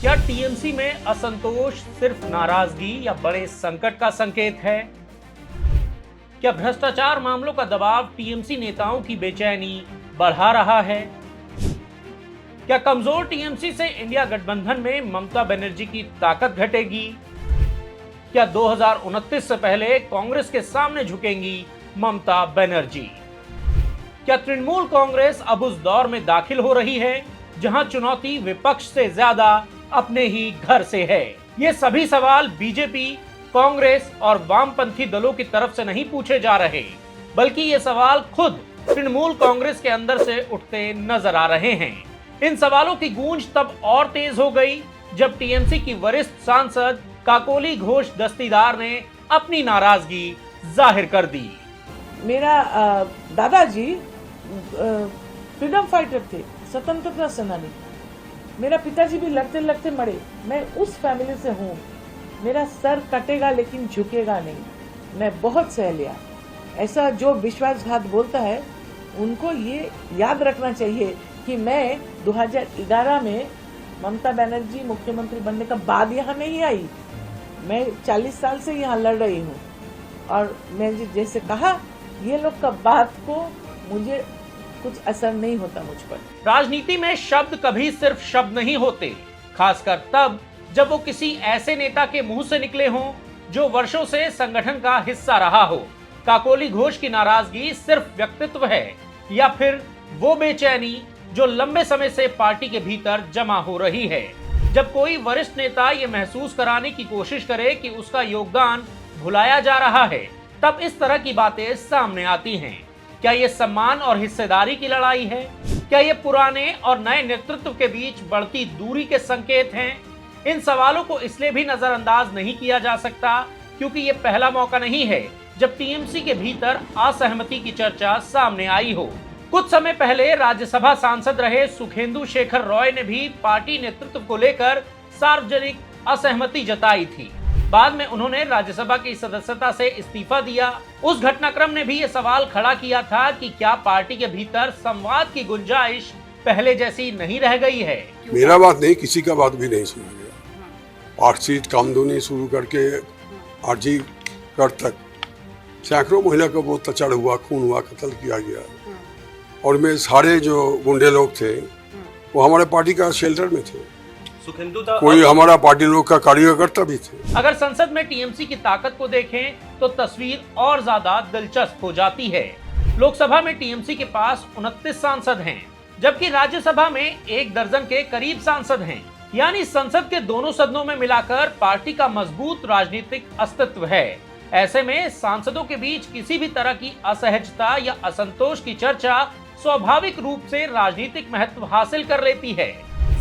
क्या टीएमसी में असंतोष सिर्फ नाराजगी या बड़े संकट का संकेत है? क्या भ्रष्टाचार मामलों का दबाव टीएमसी नेताओं की बेचैनी बढ़ा रहा है? क्या कमजोर टीएमसी से इंडिया गठबंधन में ममता बनर्जी की ताकत घटेगी? क्या 2029 से पहले कांग्रेस के सामने झुकेंगी ममता बनर्जी? क्या तृणमूल कांग्रेस अब उस दौर में दाखिल हो रही है जहां चुनौती विपक्ष से ज्यादा अपने ही घर से है? ये सभी सवाल बीजेपी, कांग्रेस और वामपंथी दलों की तरफ से नहीं पूछे जा रहे, बल्कि ये सवाल खुद तृणमूल कांग्रेस के अंदर से उठते नजर आ रहे हैं। इन सवालों की गूंज तब और तेज हो गई जब टीएमसी की वरिष्ठ सांसद काकोली घोष दस्तीदार ने अपनी नाराजगी जाहिर कर दी। मेरा दादाजी फ्रीडम फाइटर थे, स्वतंत्रता सेनानी। मेरा पिताजी भी लड़ते लड़ते मरे। मैं उस फैमिली से हूँ। मेरा सर कटेगा लेकिन झुकेगा नहीं। मैं बहुत सह लिया। ऐसा जो विश्वासघात बोलता है उनको ये याद रखना चाहिए कि मैं 2011 में ममता बनर्जी मुख्यमंत्री बनने का बाद यहाँ नहीं आई। मैं 40 साल से यहाँ लड़ रही हूँ और मैं जैसे कहा ये लोग का बात को मुझे कुछ असर नहीं होता मुझ पर। राजनीति में शब्द कभी सिर्फ शब्द नहीं होते, खासकर तब जब वो किसी ऐसे नेता के मुंह से निकले हों जो वर्षों से संगठन का हिस्सा रहा हो। काकोली घोष की नाराजगी सिर्फ व्यक्तित्व है या फिर वो बेचैनी जो लंबे समय से पार्टी के भीतर जमा हो रही है? जब कोई वरिष्ठ नेता ये महसूस कराने की कोशिश करे कि उसका योगदान भुलाया जा रहा है, तब इस तरह की बातें सामने आती हैं। क्या ये सम्मान और हिस्सेदारी की लड़ाई है? क्या ये पुराने और नए नेतृत्व के बीच बढ़ती दूरी के संकेत हैं? इन सवालों को इसलिए भी नजरअंदाज नहीं किया जा सकता क्योंकि ये पहला मौका नहीं है जब टीएमसी के भीतर असहमति की चर्चा सामने आई हो। कुछ समय पहले राज्यसभा सांसद रहे सुखेंदु शेखर रॉय ने भी पार्टी नेतृत्व को लेकर सार्वजनिक असहमति जताई थी। बाद में उन्होंने राज्यसभा की सदस्यता से इस्तीफा दिया। उस घटनाक्रम ने भी ये सवाल खड़ा किया था कि क्या पार्टी के भीतर संवाद की गुंजाइश पहले जैसी नहीं रह गई है? मेरा बात नहीं, किसी का बात भी नहीं सुना गया। मार्कशीट कामधुनी शुरू करके आरजी कर तक सैकड़ों महिला का वो तचड़ हुआ, खून हुआ, कत्ल किया गया। और में सारे जो गुंडे लोग थे वो हमारे पार्टी का शेल्टर में थे। कोई हमारा पार्टी लोग का कार्यकर्ता भी थे। अगर संसद में टीएमसी की ताकत को देखें तो तस्वीर और ज्यादा दिलचस्प हो जाती है। लोकसभा में टीएमसी के पास 29 सांसद हैं, जबकि राज्यसभा में 1 दर्जन के करीब सांसद हैं। यानी संसद के दोनों सदनों में मिलाकर पार्टी का मजबूत राजनीतिक अस्तित्व है। ऐसे में सांसदों के बीच किसी भी तरह की असहजता या असंतोष की चर्चा स्वाभाविक रूप से राजनीतिक महत्व हासिल कर लेती है।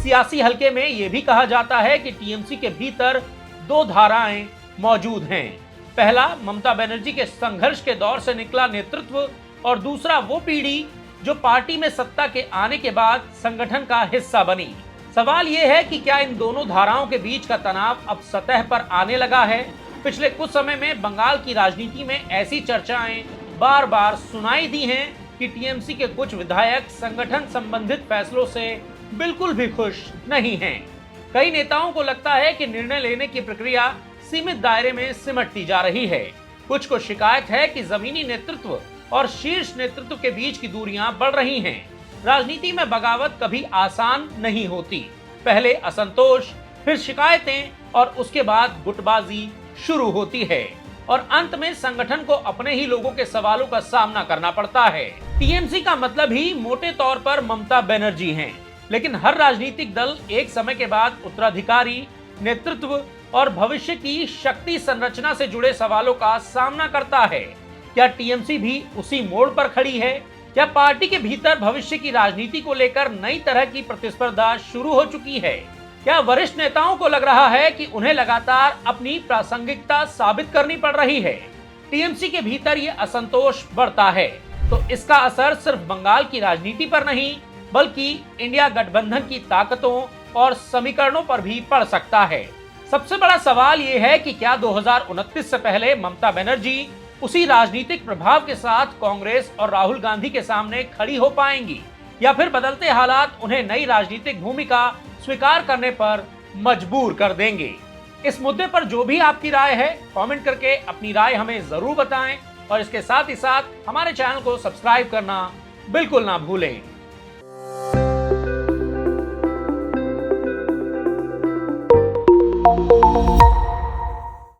सियासी हलके में यह भी कहा जाता है कि टीएमसी के भीतर 2 धाराएं मौजूद हैं। पहला ममता बनर्जी के संघर्ष के दौर से निकला नेतृत्व और दूसरा वो पीढ़ी जो पार्टी में सत्ता के आने के बाद संगठन का हिस्सा बनी। सवाल यह है कि क्या इन दोनों धाराओं के बीच का तनाव अब सतह पर आने लगा है? पिछले कुछ समय में बंगाल की राजनीति में ऐसी चर्चाएं बार बार सुनाई दी हैं कि टीएमसी के कुछ विधायक संगठन संबंधित फैसलों से बिल्कुल भी खुश नहीं हैं। कई नेताओं को लगता है कि निर्णय लेने की प्रक्रिया सीमित दायरे में सिमटती जा रही है। कुछ को शिकायत है कि जमीनी नेतृत्व और शीर्ष नेतृत्व के बीच की दूरियां बढ़ रही हैं। राजनीति में बगावत कभी आसान नहीं होती। पहले असंतोष, फिर शिकायतें और उसके बाद गुटबाजी शुरू होती है और अंत में संगठन को अपने ही लोगों के सवालों का सामना करना पड़ता है। टीएमसी का मतलब ही मोटे तौर पर ममता बनर्जी हैं, लेकिन हर राजनीतिक दल एक समय के बाद उत्तराधिकारी, नेतृत्व और भविष्य की शक्ति संरचना से जुड़े सवालों का सामना करता है। क्या टीएमसी भी उसी मोड़ पर खड़ी है? क्या पार्टी के भीतर भविष्य की राजनीति को लेकर नई तरह की प्रतिस्पर्धा शुरू हो चुकी है? क्या वरिष्ठ नेताओं को लग रहा है कि उन्हें लगातार अपनी प्रासंगिकता साबित करनी पड़ रही है? टीएमसी के भीतर ये असंतोष बढ़ता है तो इसका असर सिर्फ बंगाल की राजनीति पर नहीं बल्कि इंडिया गठबंधन की ताकतों और समीकरणों पर भी पड़ सकता है। सबसे बड़ा सवाल ये है कि क्या 2029 से पहले ममता बनर्जी उसी राजनीतिक प्रभाव के साथ कांग्रेस और राहुल गांधी के सामने खड़ी हो पाएंगी या फिर बदलते हालात उन्हें नई राजनीतिक भूमिका स्वीकार करने पर मजबूर कर देंगे। इस मुद्दे पर जो भी आपकी राय है, कमेंट करके अपनी राय हमें जरूर बताएं और इसके साथ ही साथ हमारे चैनल को सब्सक्राइब करना बिल्कुल ना भूलें।